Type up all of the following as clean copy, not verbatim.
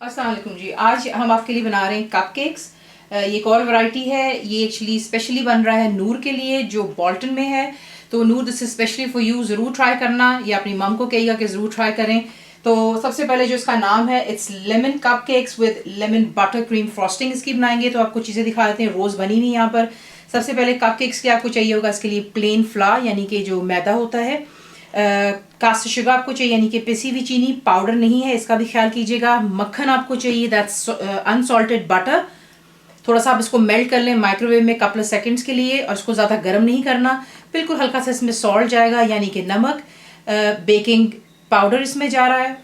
अस्सलाम वालेकुम जी। आज हम आपके लिए बना रहे हैं कपकेक्स। ये एक और वैरायटी है। ये एक्चुअली स्पेशली बन रहा है नूर के लिए जो बॉल्टन में है। तो Noor, this is specially for you, ज़रूर ट्राई करना। या अपनी मम को कहिएगा कि ज़रूर ट्राई करें। तो सबसे पहले जो इसका नाम है, it's lemon cupcakes with lemon butter cream frosting इसकी बनाएंगे। तो आपको चीज़ें दिखा देते हैं, रोज़ बनी नहीं यहाँ पर। सबसे पहले कपकेक्स के आपको चाहिए होगा इसके लिए प्लेन फ्लावर, यानी कि जो मैदा होता है। कास्ट शुगर आपको चाहिए, यानी कि पिसी हुई चीनी, पाउडर नहीं है, इसका भी ख्याल कीजिएगा। मक्खन आपको चाहिए, दैट्स अनसॉल्टेड बटर। थोड़ा सा आप इसको मेल्ट कर लें माइक्रोवेव में कपल सेकंड्स के लिए, और इसको ज़्यादा गर्म नहीं करना। बिल्कुल हल्का सा इसमें सॉल्ट जाएगा, यानी कि नमक। बेकिंग पाउडर इसमें जा रहा है।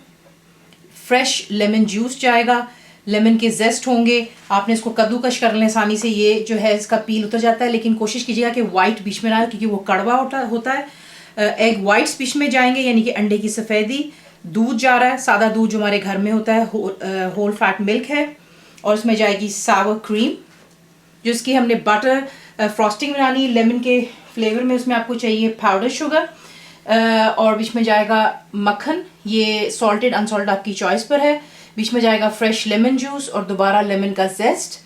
फ्रेश लेमन जूस जाएगा, लेमन के जेस्ट होंगे। आपने इसको कद्दूकश कर लें आसानी से, ये जो है इसका पील उतर जाता है, लेकिन कोशिश कीजिएगा कि वाइट बीच में ना आए, क्योंकि वो कड़वा होता है। एग वाइट्स बीच में जाएंगे, यानी कि अंडे की सफ़ेदी। दूध जा रहा है, सादा दूध जो हमारे घर में होता है, होल फैट मिल्क है। और उसमें जाएगी सावर क्रीम, जिसकी हमने बटर फ्रॉस्टिंग बनानी लेमन के फ्लेवर में। उसमें आपको चाहिए पाउडर शुगर, और बीच में जाएगा मक्खन। ये सॉल्टेड अनसॉल्टेड आपकी चॉइस पर है। बीच में जाएगा फ्रेश लेमन जूस और दोबारा लेमन का जेस्ट।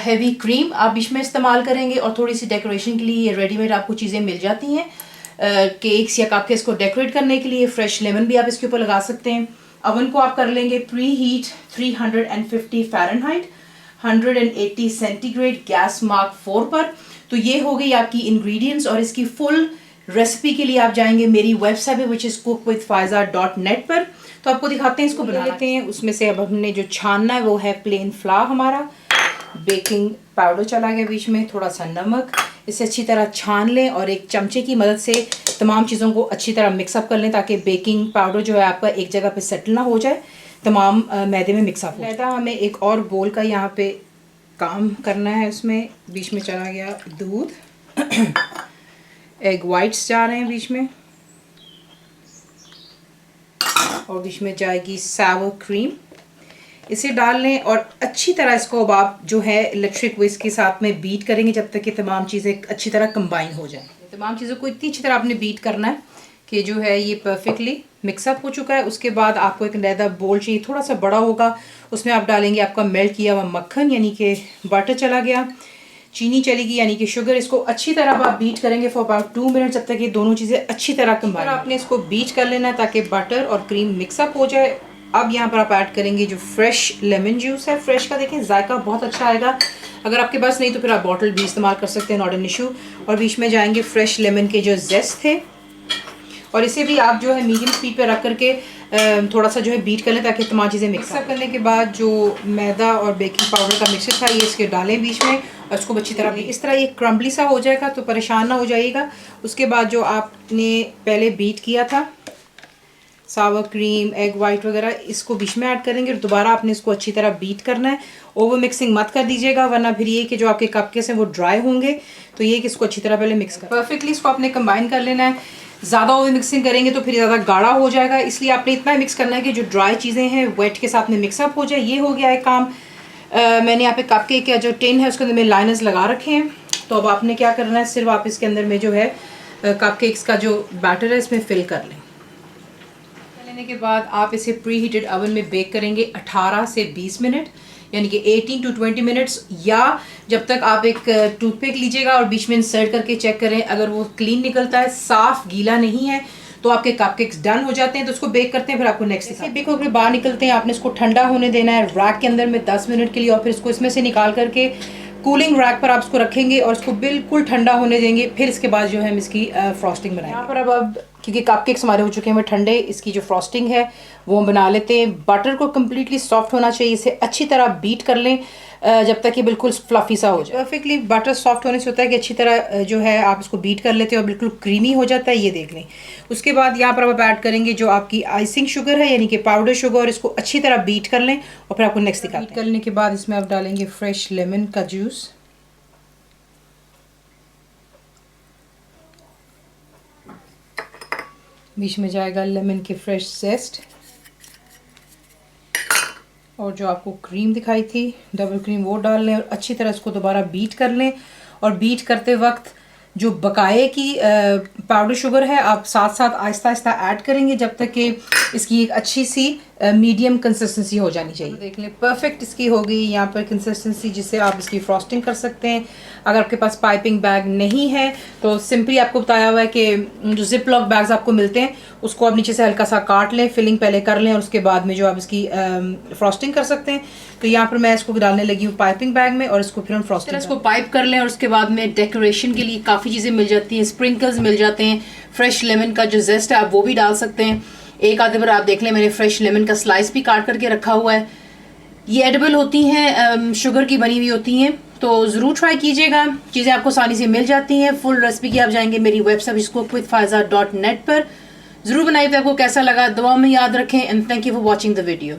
हेवी क्रीम आप बीच में इस्तेमाल करेंगे, और थोड़ी सी डेकोरेशन के लिए ये रेडीमेड आपको चीज़ें मिल जाती हैं। केक्स या कपकेक्स को डेकोरेट करने के लिए फ्रेश लेमन भी आप इसके ऊपर लगा सकते हैं। अवन को आप कर लेंगे pre heat 350 Fahrenheit, 180 centigrade, gas mark 4 पर। तो ये हो गई आपकी इंग्रेडिएंट्स, और इसकी फुल रेसिपी के लिए आप जाएंगे मेरी वेबसाइट पे, विच इज़ cookWithFaiza.net पर। तो आपको दिखाते हैं, इसको बना लेते हैं। उसमें से अब हमने जो छानना है वो है प्लेन फ्लावर हमारा। बेकिंग पाउडर चला गया बीच में, थोड़ा सा नमक। इसे अच्छी तरह छान लें, और एक चमचे की मदद से तमाम चीज़ों को अच्छी तरह मिक्सअप कर लें, ताकि बेकिंग पाउडर जो है आपका एक जगह पे सेटल ना हो जाए, तमाम मैदे में मिक्सअप हो जाए। हमें एक और बोल का यहाँ पे काम करना है। उसमें बीच में चला गया दूध। एग वाइट्स जा रहे हैं बीच में, और बीच में जाएगी सावर क्रीम। इसे डाल लें, और अच्छी तरह इसको अब आप जो है इलेक्ट्रिक विस्क के साथ में बीट करेंगे, जब तक कि तमाम चीज़ें अच्छी तरह कंबाइन हो जाएं। तमाम चीज़ों को इतनी अच्छी तरह आपने बीट करना है कि जो है ये परफेक्टली मिक्सअप हो चुका है। उसके बाद आपको एक नया बोल चाहिए, थोड़ा सा बड़ा होगा। उसमें आप डालेंगे आपका मेल्ट किया हुआ मक्खन, यानी कि बटर चला गया, चीनी चलेगी, यानी कि शुगर। इसको अच्छी तरह आप बीट करेंगे फॉर अबाउट 2 मिनट, जब तक ये दोनों चीज़ें अच्छी तरह कंबाइन। आपने इसको बीट कर लेना है ताकि बटर और क्रीम मिक्सअप हो जाए। अब यहाँ पर आप ऐड करेंगे जो फ्रेश लेमन जूस है। फ्रेश का देखें जायका बहुत अच्छा आएगा। अगर आपके पास नहीं तो फिर आप बॉटल भी इस्तेमाल कर सकते हैं, नॉट एन इशू। और बीच में जाएंगे फ्रेश लेमन के जो जेस्ट थे, और इसे भी आप जो है मीडियम स्पीड पे रख करके थोड़ा सा जो है बीट कर लें, ताकि तमाम चीज़ें मिक्सअप करने के बाद जो मैदा और बेकिंग पाउडर का मिक्सचर था, ये इसके डालें बीच में, और इसको अच्छी तरह इस तरह ये क्रम्बली सा हो जाएगा, तो परेशान ना हो जाइएगा। उसके बाद जो आपने पहले बीट किया था सावर क्रीम, एग वाइट वगैरह, इसको बीच में ऐड करेंगे, और दोबारा आपने इसको अच्छी तरह बीट करना है। ओवर मिक्सिंग मत कर दीजिएगा, वरना फिर ये कि जो आपके कपकेक्स हैं वो ड्राई होंगे। तो ये कि इसको अच्छी तरह पहले मिक्स कर परफेक्टली इसको आपने कंबाइन कर लेना है। ज़्यादा ओवर मिक्सिंग करेंगे तो फिर ज़्यादा गाढ़ा हो जाएगा, इसलिए आपने इतना मिक्स करना है कि जो ड्राई चीज़ें हैं वेट के साथ में मिक्सअप हो जाए। ये हो गया है काम। मैंने यहाँ पे कपकेक का जो टिन है उसके अंदर में लाइनर्स लगा रखे हैं। तो अब आपने क्या करना है, सिर्फ आप इसके अंदर में जो है कपकेक्स का जो बैटर है इसमें फिल कर लें। लेने के बाद आप इसे प्री हीटेड ओवन में बेक करेंगे 18 से 20 मिनट, यानी कि 18 to 20 मिनट्स। या जब तक आप एक टूथपिक लीजिएगा और बीच में इंसर्ट करके चेक करें, अगर वो क्लीन निकलता है, साफ गीला नहीं है, तो आपके कपकेक्स डन हो जाते हैं। तो उसको बेक करते हैं, फिर आपको नेक्स्ट जैसे बेक होकर बाहर निकलते हैं, आपने इसको ठंडा होने देना है रैक के अंदर में 10 मिनट के लिए, और फिर इसको इसमें से निकाल करके कूलिंग रैक पर आप इसको रखेंगे और इसको बिल्कुल ठंडा होने देंगे। फिर इसके बाद जो है हम इसकी फ्रॉस्टिंग बनाएंगे। यहाँ पर अब क्योंकि कपकेक्स हमारे हो चुके हैं वो ठंडे, इसकी जो फ्रॉस्टिंग है वो हम बना लेते हैं। बटर को कम्प्लीटली सॉफ्ट होना चाहिए, इसे अच्छी तरह बीट कर लें जब तक ये बिल्कुल फ्लफी सा हो जाए। परफेक्टली बटर सॉफ्ट होने से होता है कि अच्छी तरह जो है आप इसको बीट कर लेते हो और बिल्कुल क्रीमी हो जाता है, ये देख लें। उसके बाद यहाँ पर आप ऐड करेंगे जो आपकी आइसिंग शुगर है, यानी कि पाउडर शुगर, और इसको अच्छी तरह बीट कर लें, और फिर आपको नेक्स्ट दिखाते हैं। बीट करने के बाद इसमें आप डालेंगे फ्रेश लेमन का जूस, बीच में जाएगा लेमन की फ्रेश जेस्ट, और जो आपको क्रीम दिखाई थी डबल क्रीम वो डाल लें, और अच्छी तरह इसको दोबारा बीट कर लें। और बीट करते वक्त जो बकाए की पाउडर शुगर है आप साथ साथ आहिस्ता आहिस्ता ऐड करेंगे, जब तक कि इसकी एक अच्छी सी मीडियम कंसिस्टेंसी हो जानी चाहिए। देख लें परफेक्ट इसकी हो गई यहाँ पर कंसिस्टेंसी, जिससे आप इसकी फ्रॉस्टिंग कर सकते हैं। अगर आपके पास पाइपिंग बैग नहीं है तो सिंपली आपको बताया हुआ है कि जो जिप लॉक बैग्स आपको मिलते हैं उसको आप नीचे से हल्का सा काट लें, फिलिंग पहले कर लें और उसके बाद में जो आप इसकी फ्रॉस्टिंग कर सकते हैं। तो यहाँ पर मैं इसको डालने लगी हूँ पाइपिंग बैग में और इसको फिर हम फ्रॉस्टिंग इसको पाइप कर लें। और उसके बाद में डेकोरेशन के लिए काफ़ी चीज़ें मिल जाती हैं, स्प्रिंकल्स मिल जाते हैं, फ्रेश लेमन का जो जेस्ट है आप वो भी डाल सकते हैं। एक आधे बार आप देख लें मैंने फ्रेश लेमन का स्लाइस भी काट करके रखा हुआ है। ये एडिबल होती हैं, शुगर की बनी हुई होती हैं, तो ज़रूर ट्राई कीजिएगा। चीज़ें आपको आसानी से मिल जाती हैं। फुल रेसिपी की आप जाएंगे मेरी वेबसाइट cookWithFaiza.net पर। ज़रूर बनाइए। आपको कैसा लगा दुआ में याद रखें and thank you for watching the video.